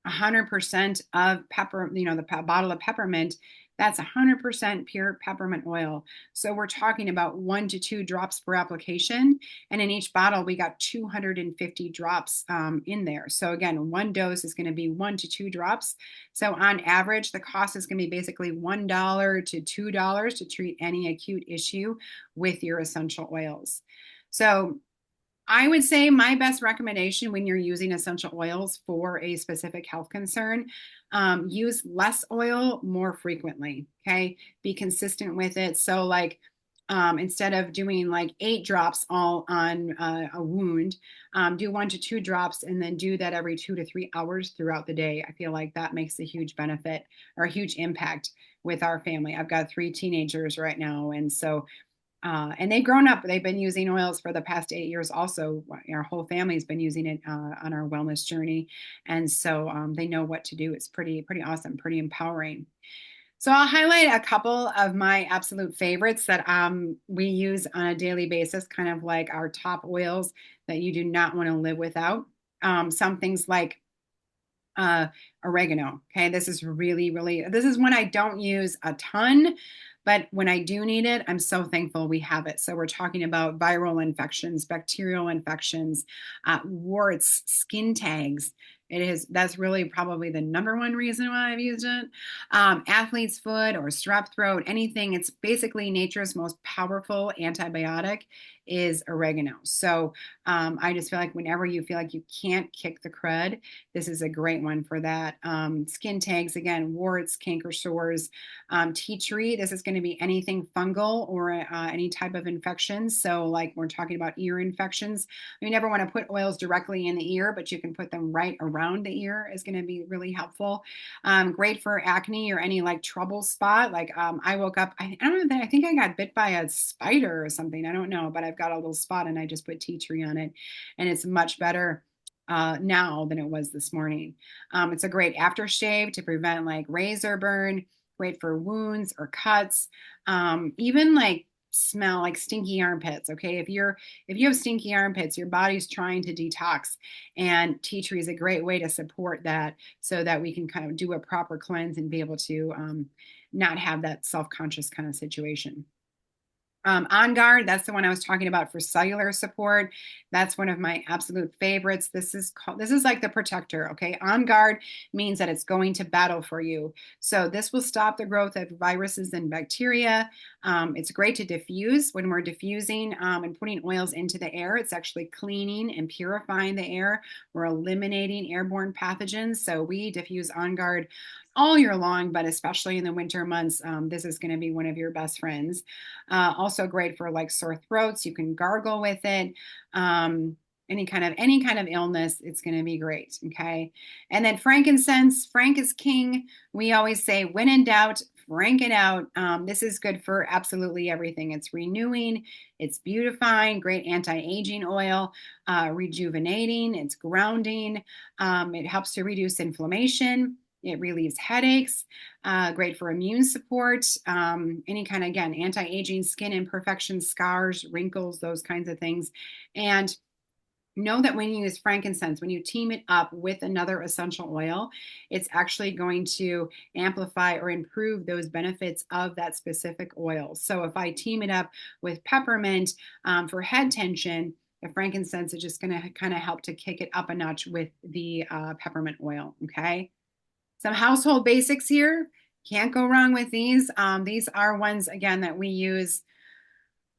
100% of pepper, the bottle of peppermint, that's 100% pure peppermint oil. So we're talking about 1 to 2 drops per application. And in each bottle, we got 250 drops in there. So again, one dose is going to be 1 to 2 drops. So on average, the cost is going to be basically $1 to $2 to treat any acute issue with your essential oils. So I would say my best recommendation when you're using essential oils for a specific health concern, use less oil more frequently. Okay. Be consistent with it. So like, instead of doing like 8 drops all on a wound, do 1 to 2 drops and then do that every 2 to 3 hours throughout the day. I feel like that makes a huge benefit or a huge impact with our family. I've got 3 teenagers right now. And so And they've grown up. They've been using oils for the past 8 years. Also, our whole family's been using it on our wellness journey, and so they know what to do. It's pretty awesome, pretty empowering. So I'll highlight a couple of my absolute favorites that we use on a daily basis, kind of like our top oils that you do not want to live without. Some things like oregano. Okay, this is this is one I don't use a ton, but when I do need it, I'm so thankful we have it. So we're talking about viral infections, bacterial infections, warts, skin tags. That's really probably the number one reason why I've used it. Athlete's foot or strep throat, anything. It's basically nature's most powerful antibiotic is oregano. So I just feel like whenever you feel like you can't kick the crud, this is a great one for that. Skin tags, again, warts, canker sores, tea tree. This is going to be anything fungal or any type of infections. So like we're talking about ear infections. You never want to put oils directly in the ear, but you can put them right around the ear is going to be really helpful. Great for acne or any like trouble spot. Like I woke up, I don't know, I think I got bit by a spider or something. I don't know, but I've got a little spot and I just put tea tree on it and it's much better now than it was this morning. It's a great aftershave to prevent like razor burn, great for wounds or cuts, even like smell like stinky armpits. Okay, if you have stinky armpits, your body's trying to detox, and tea tree is a great way to support that, so that we can kind of do a proper cleanse and be able to not have that self-conscious kind of situation. On Guard, that's the one I was talking about for cellular support. That's one of my absolute favorites. This is like the protector, okay? On Guard means that it's going to battle for you. So this will stop the growth of viruses and bacteria. It's great to diffuse when we're diffusing and putting oils into the air. It's actually cleaning and purifying the air. We're eliminating airborne pathogens. So we diffuse On Guard all year long, but especially in the winter months, this is going to be one of your best friends. Also great for like sore throats. You can gargle with it. Any kind of illness, it's going to be great. Okay. And then frankincense. Frank is king. We always say, when in doubt, frank it out. This is good for absolutely everything. It's renewing, it's beautifying, great anti-aging oil, rejuvenating, it's grounding. It helps to reduce inflammation. It relieves headaches, great for immune support, any kind of, again, anti-aging, skin imperfections, scars, wrinkles, those kinds of things. And know that when you use frankincense, when you team it up with another essential oil, it's actually going to amplify or improve those benefits of that specific oil. So if I team it up with peppermint for head tension, the frankincense is just going to kind of help to kick it up a notch with the peppermint oil, okay? Some household basics here. Can't go wrong with these. These are ones, again, that we use,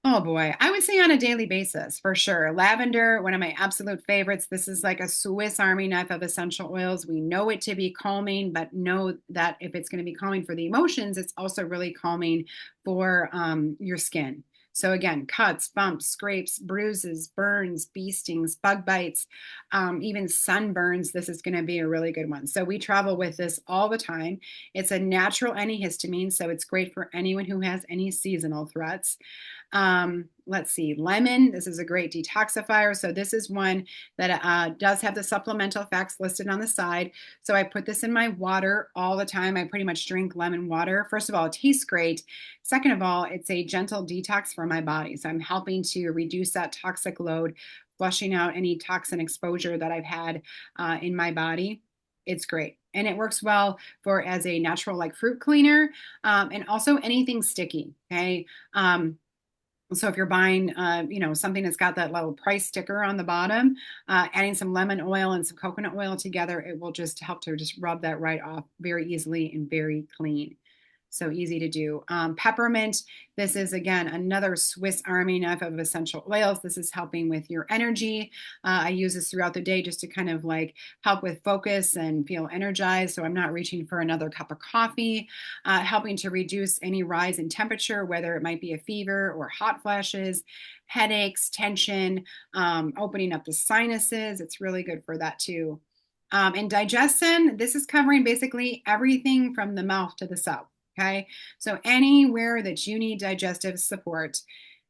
oh boy, I would say on a daily basis for sure. Lavender, one of my absolute favorites. This is like a Swiss Army knife of essential oils. We know it to be calming, but know that if it's going to be calming for the emotions, it's also really calming for your skin. So again, cuts, bumps, scrapes, bruises, burns, bee stings, bug bites, even sunburns. This is going to be a really good one. So we travel with this all the time. It's a natural antihistamine, so it's great for anyone who has any seasonal threats. Let's see, lemon. This is a great detoxifier. So this is one that does have the supplemental facts listed on the side. So I put this in my water all the time. I pretty much drink lemon water. First of all, it tastes great. Second of all, it's a gentle detox for my body. So I'm helping to reduce that toxic load, flushing out any toxin exposure that I've had in my body. It's great. And it works well for as a natural like fruit cleaner and also anything sticky. Okay. So if you're buying, something that's got that little price sticker on the bottom, adding some lemon oil and some coconut oil together, it will just help to just rub that right off very easily and very clean. So easy to do. Peppermint. This is, again, another Swiss Army knife of essential oils. This is helping with your energy. I use this throughout the day just to kind of like help with focus and feel energized. So I'm not reaching for another cup of coffee, helping to reduce any rise in temperature, whether it might be a fever or hot flashes, headaches, tension, opening up the sinuses. It's really good for that too. And digestion, this is covering basically everything from the mouth to the cell. Okay, so anywhere that you need digestive support,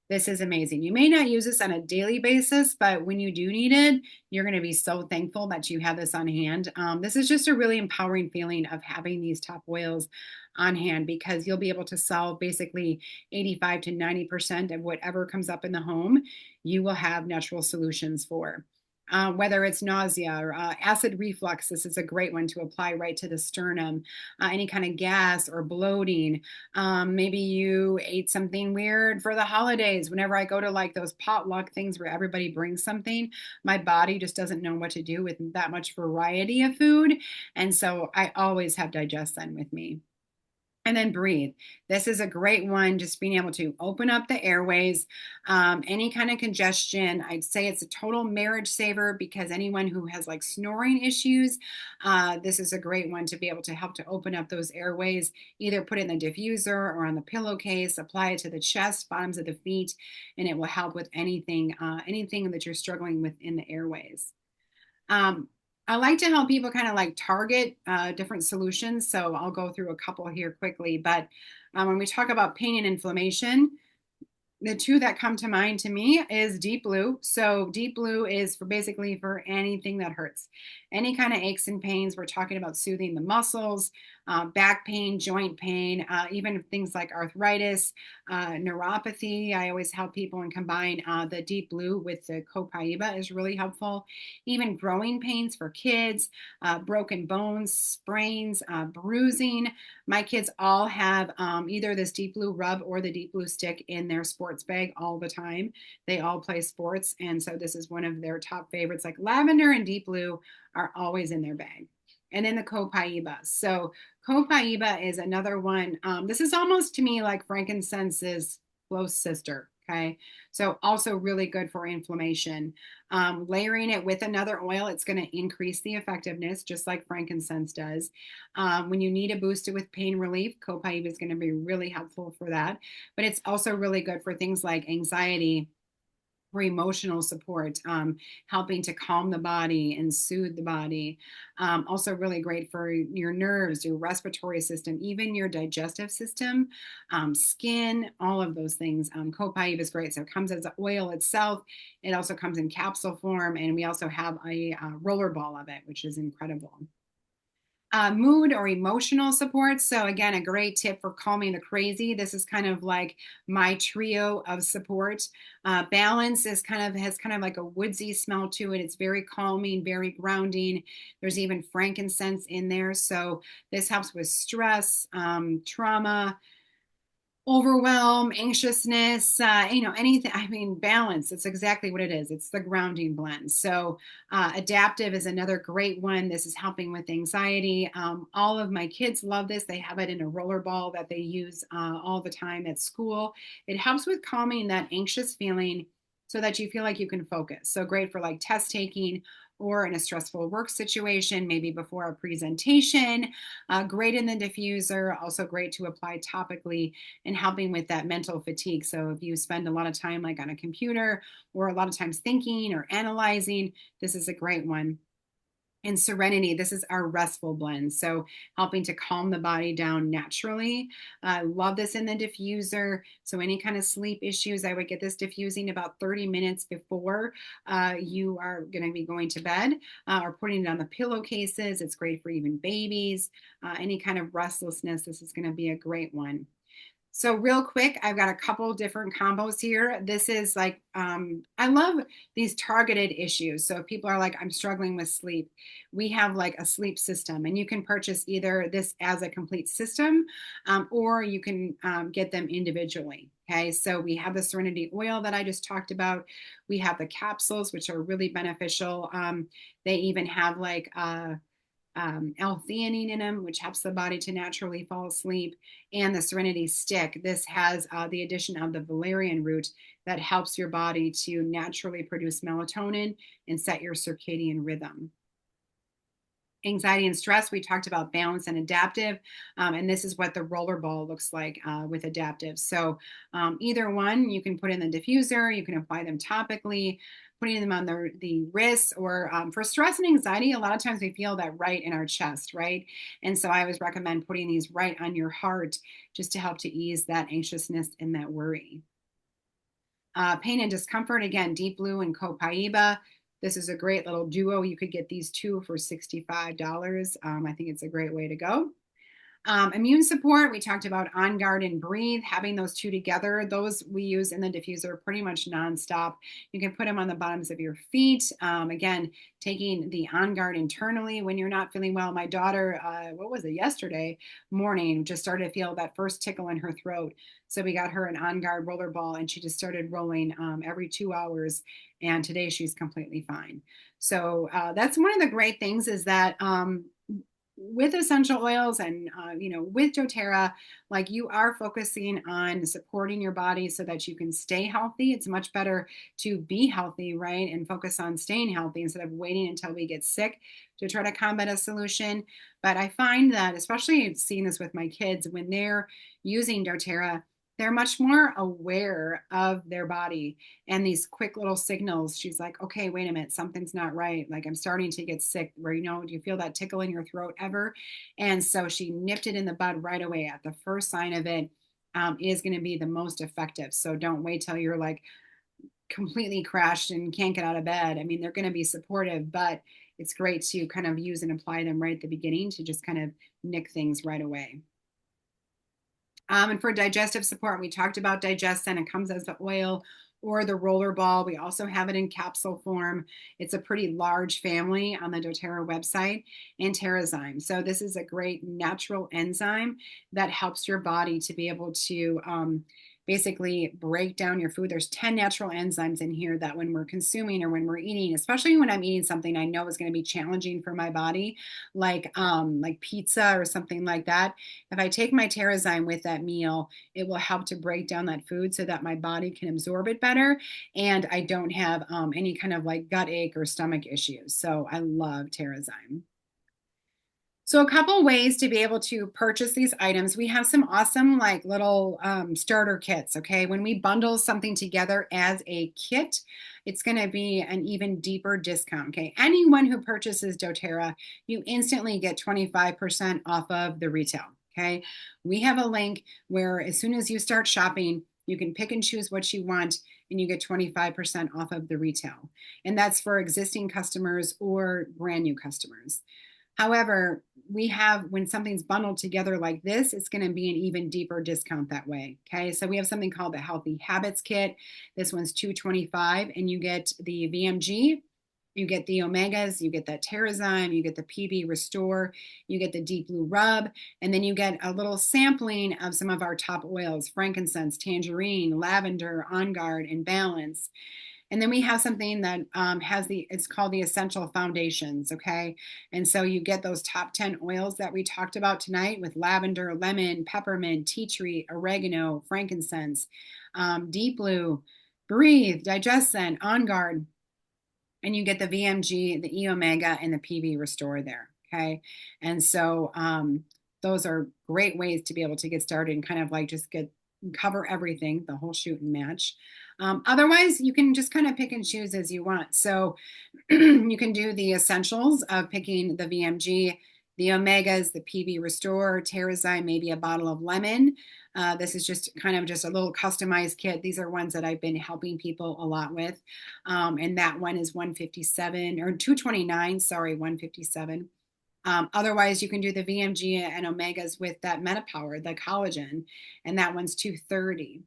This is amazing. You may not use this on a daily basis, but when you do need it, you're going to be so thankful that you have this on hand. This is just a really empowering feeling of having these top oils on hand because you'll be able to solve basically 85 to 90% of whatever comes up in the home, you will have natural solutions for. Whether it's nausea or acid reflux, this is a great one to apply right to the sternum. Any kind of gas or bloating. Maybe you ate something weird for the holidays. Whenever I go to like those potluck things where everybody brings something, my body just doesn't know what to do with that much variety of food. And so I always have DigestZen with me. And then breathe. This is a great one, just being able to open up the airways, any kind of congestion. I'd say it's a total marriage saver because anyone who has like snoring issues, this is a great one to be able to help to open up those airways. Either put it in the diffuser or on the pillowcase, apply it to the chest, bottoms of the feet, and it will help with anything that you're struggling with in the airways. Um, I like to help people kind of like target different solutions. So I'll go through a couple here quickly. But when we talk about pain and inflammation, the two that come to mind to me is Deep Blue. So Deep Blue is for basically for anything that hurts, any kind of aches and pains. We're talking about soothing the muscles, back pain, joint pain, even things like arthritis, neuropathy. I always help people and combine the Deep Blue with the Copaiba is really helpful. Even growing pains for kids, broken bones, sprains, bruising. My kids all have either this Deep Blue rub or the Deep Blue stick in their sports bag all the time. They all play sports, and so this is one of their top favorites. Like lavender and Deep Blue are always in their bag. And then the Copaiba. So Copaiba is another one. This is almost to me like frankincense's close sister. Okay. So also really good for inflammation. Layering it with another oil, it's going to increase the effectiveness, just like frankincense does. When you need a boost with pain relief, Copaiba is going to be really helpful for that. But it's also really good for things like anxiety, for emotional support, helping to calm the body and soothe the body. Also, really great for your nerves, your respiratory system, even your digestive system, skin, all of those things. Copaiba is great. So it comes as an oil itself. It also comes in capsule form, and we also have a roller ball of it, which is incredible. Mood or emotional support. So again, a great tip for calming the crazy. This is kind of like my trio of support. Balance is has kind of like a woodsy smell to it. It's very calming, very grounding. There's even frankincense in there. So this helps with stress, trauma, overwhelm, anxiousness, anything. I mean, balance. It's exactly what it is. It's the grounding blend. So, adaptive is another great one. This is helping with anxiety. All of my kids love this. They have it in a roller ball that they use all the time at school. It helps with calming that anxious feeling so that you feel like you can focus. So, great for like test taking or in a stressful work situation, maybe before a presentation. Great in the diffuser, also great to apply topically and helping with that mental fatigue. So if you spend a lot of time like on a computer or a lot of times thinking or analyzing, this is a great one. And Serenity, this is our restful blend. So helping to calm the body down naturally. I love this in the diffuser. So any kind of sleep issues, I would get this diffusing about 30 minutes before you are going to be going to bed or putting it on the pillowcases. It's great for even babies. Any kind of restlessness, this is going to be a great one. So real quick, I've got a couple different combos here. This is like, I love these targeted issues. So if people are like, I'm struggling with sleep, we have like a sleep system and you can purchase either this as a complete system or you can get them individually. Okay, so we have the Serenity oil that I just talked about. We have the capsules, which are really beneficial. They even have like, L-theanine in them, which helps the body to naturally fall asleep, and the Serenity stick. This has the addition of the valerian root that helps your body to naturally produce melatonin and set your circadian rhythm. Anxiety and stress, we talked about balance and adaptive, and this is what the roller ball looks like with adaptive. So either one, you can put in the diffuser, you can apply them topically, putting them on the wrists, or for stress and anxiety, a lot of times we feel that right in our chest, right? And so I always recommend putting these right on your heart just to help to ease that anxiousness and that worry. Pain and discomfort, again, Deep Blue and Copaiba. This is a great little duo. You could get these two for $65. I think it's a great way to go. Immune support, we talked about On Guard and Breathe, having those two together. Those we use in the diffuser pretty much nonstop. You can put them on the bottoms of your feet. Again, taking the On Guard internally when you're not feeling well. My daughter, what was it, yesterday morning, just started to feel that first tickle in her throat. So we got her an On Guard roller ball and she just started rolling every 2 hours. And today she's completely fine. So that's one of the great things is that with essential oils and with doTERRA, like you are focusing on supporting your body so that you can stay healthy. It's much better to be healthy, right, and focus on staying healthy instead of waiting until we get sick to try to combat a solution. But I find that, especially seeing this with my kids, when they're using doTERRA, they're much more aware of their body and these quick little signals. She's like, okay, wait a minute, something's not right. Like I'm starting to get sick. Where, do you feel that tickle in your throat ever? And so she nipped it in the bud right away at the first sign of it. Is going to be the most effective. So don't wait till you're like completely crashed and can't get out of bed. I mean, they're going to be supportive, but it's great to kind of use and apply them right at the beginning to just kind of nick things right away. And for digestive support, we talked about Digestin. It comes as the oil or the roller ball. We also have it in capsule form. It's a pretty large family on the doTERRA website, and Terrazyme. So this is a great natural enzyme that helps your body to be able to basically break down your food. There's 10 natural enzymes in here that when we're consuming or when we're eating, especially when I'm eating something I know is going to be challenging for my body, like pizza or something like that. If I take my Terrazyme with that meal, it will help to break down that food so that my body can absorb it better and I don't have any kind of like gut ache or stomach issues. So I love Terrazyme. So a couple ways to be able to purchase these items. We have some awesome like little starter kits, okay? When we bundle something together as a kit, it's going to be an even deeper discount, okay? Anyone who purchases doTERRA, you instantly get 25% off of the retail, okay? We have a link where as soon as you start shopping, you can pick and choose what you want and you get 25% off of the retail. And that's for existing customers or brand new customers. However, we have, when something's bundled together like this, it's going to be an even deeper discount that way. Okay. So we have something called the Healthy Habits Kit. This one's $225 and you get the VMG, you get the omegas, you get that Terrazyme, you get the PB Restore, you get the Deep Blue Rub, and then you get a little sampling of some of our top oils: frankincense, tangerine, lavender, On Guard, and Balance. And then we have something that it's called the Essential Foundations, okay? And so you get those top 10 oils that we talked about tonight with lavender, lemon, peppermint, tea tree, oregano, frankincense, Deep Blue, Breathe, Digestin, On Guard, and you get the VMG, the E Omega, and the PB Restore there, okay? And so those are great ways to be able to get started and kind of like just cover everything, the whole shoot and match. Otherwise, you can just kind of pick and choose as you want. So you can do the essentials of picking the VMG, the omegas, the PB Restore, Terrazyme, maybe a bottle of lemon. This is just kind of just a little customized kit. These are ones that I've been helping people a lot with. And that one is $157 or $229, sorry, $157. Otherwise, you can do the VMG and omegas with that MetaPower, the collagen, and that one's $230.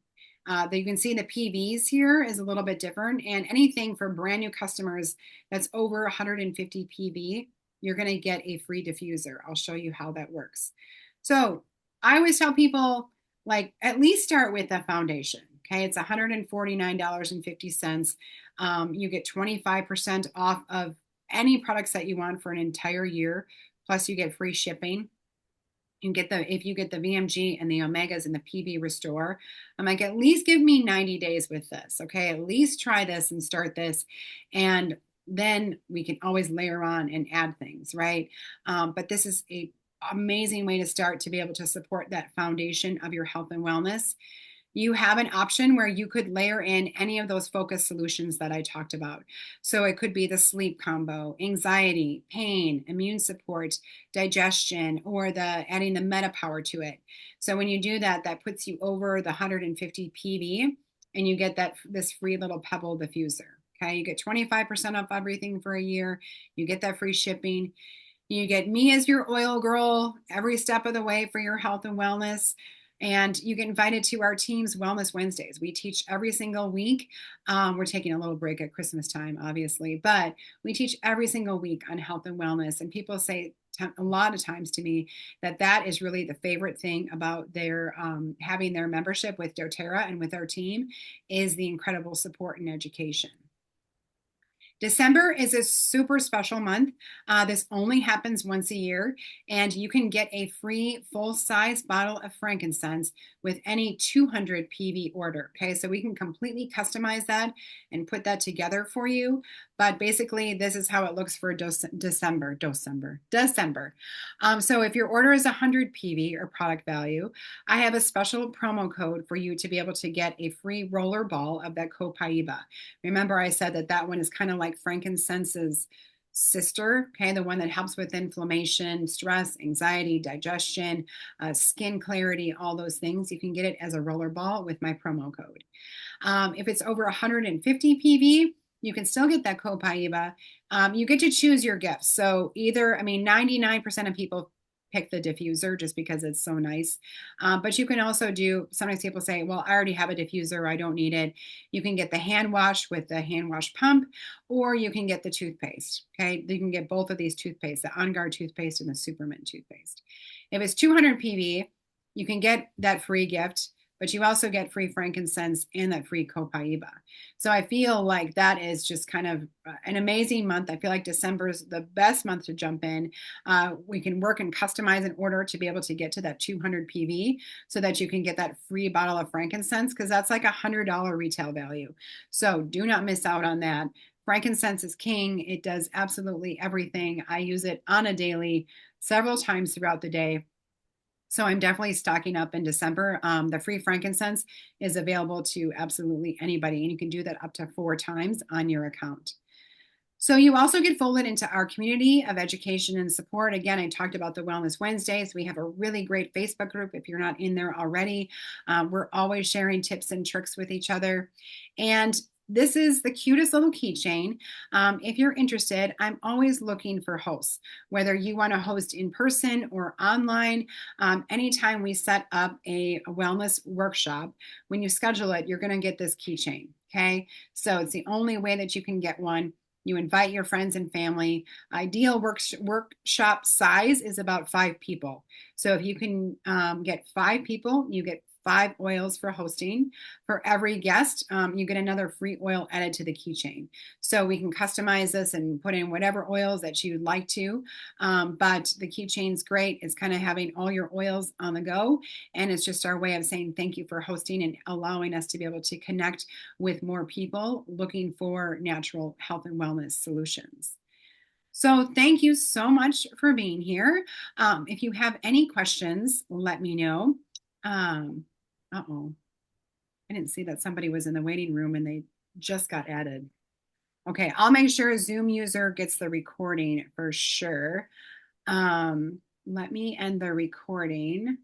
You can see the PVs here is a little bit different, and anything for brand new customers that's over 150 PV, you're going to get a free diffuser. I'll show you how that works. So I always tell people, like, at least start with the foundation. Okay, it's $149.50. You get 25% off of any products that you want for an entire year. Plus, you get free shipping. If you get the VMG and the omegas and the PB Restore, I'm like, at least give me 90 days with this. Okay, at least try this and start this, and then we can always layer on and add things, right? But this is a amazing way to start to be able to support that foundation of your health and wellness. You have an option where you could layer in any of those focus solutions that I talked about. So it could be the sleep combo, anxiety, pain, immune support, digestion, or adding the MetaPower to it. So when you do that, that puts you over the 150 PV. and you get this free little pebble diffuser. Okay, you get 25% off everything for a year. You get that free shipping. You get me as your oil girl every step of the way for your health and wellness. And you get invited to our team's Wellness Wednesdays. We teach every single week. We're taking a little break at Christmas time, obviously, but we teach every single week on health and wellness. And people say a lot of times to me that that is really the favorite thing about their having their membership with doTERRA and with our team is the incredible support and education. December is a super special month. This only happens once a year, and you can get a free full-size bottle of frankincense with any 200 PV order. Okay, so we can completely customize that and put that together for you. But basically, this is how it looks for December. So if your order is 100 PV or product value, I have a special promo code for you to be able to get a free roller ball of that copaiba. Remember, I said that that one is kind of like frankincense's sister, okay, the one that helps with inflammation, stress, anxiety, digestion, skin clarity, all those things. You can get it as a roller ball with my promo code. If it's over 150 PV, you can still get that copaiba. You get to choose your gifts. So either, I mean, 99% of people pick the diffuser just because it's so nice. But you can also do, sometimes people say, well, I already have a diffuser, I don't need it. You can get the hand wash with the hand wash pump, or you can get the toothpaste. Okay, you can get both of these toothpaste, the On Guard toothpaste and the Supermint toothpaste. If it's 200 PV, you can get that free gift, but you also get free frankincense and that free copaiba. So I feel like that is just kind of an amazing month. I feel like December is the best month to jump in. We can work and customize an order to be able to get to that 200 PV so that you can get that free bottle of frankincense, because that's like $100 retail value. So do not miss out on that. Frankincense is king. It does absolutely everything. I use it on a daily, several times throughout the day. So I'm definitely stocking up in December. The free frankincense is available to absolutely anybody, and you can do that up to 4 times on your account. So you also get folded into our community of education and support. Again, I talked about the Wellness Wednesdays. We have a really great Facebook group if you're not in there already. We're always sharing tips and tricks with each other. And this is the cutest little keychain. If you're interested, I'm always looking for hosts, whether you want to host in person or online. Anytime we set up a wellness workshop, when you schedule it, you're going to get this keychain. Okay, so it's the only way that you can get one. You invite your friends and family. Ideal workshop size is about 5 people. So if you can get 5 people, you get 5 oils for hosting. For every guest, you get another free oil added to the keychain. So we can customize this and put in whatever oils that you'd like to. But the keychain's great. It's kind of having all your oils on the go. And it's just our way of saying thank you for hosting and allowing us to be able to connect with more people looking for natural health and wellness solutions. So thank you so much for being here. If you have any questions, let me know. Uh-oh. I didn't see that somebody was in the waiting room and they just got added. Okay, I'll make sure a Zoom user gets the recording for sure. Let me end the recording.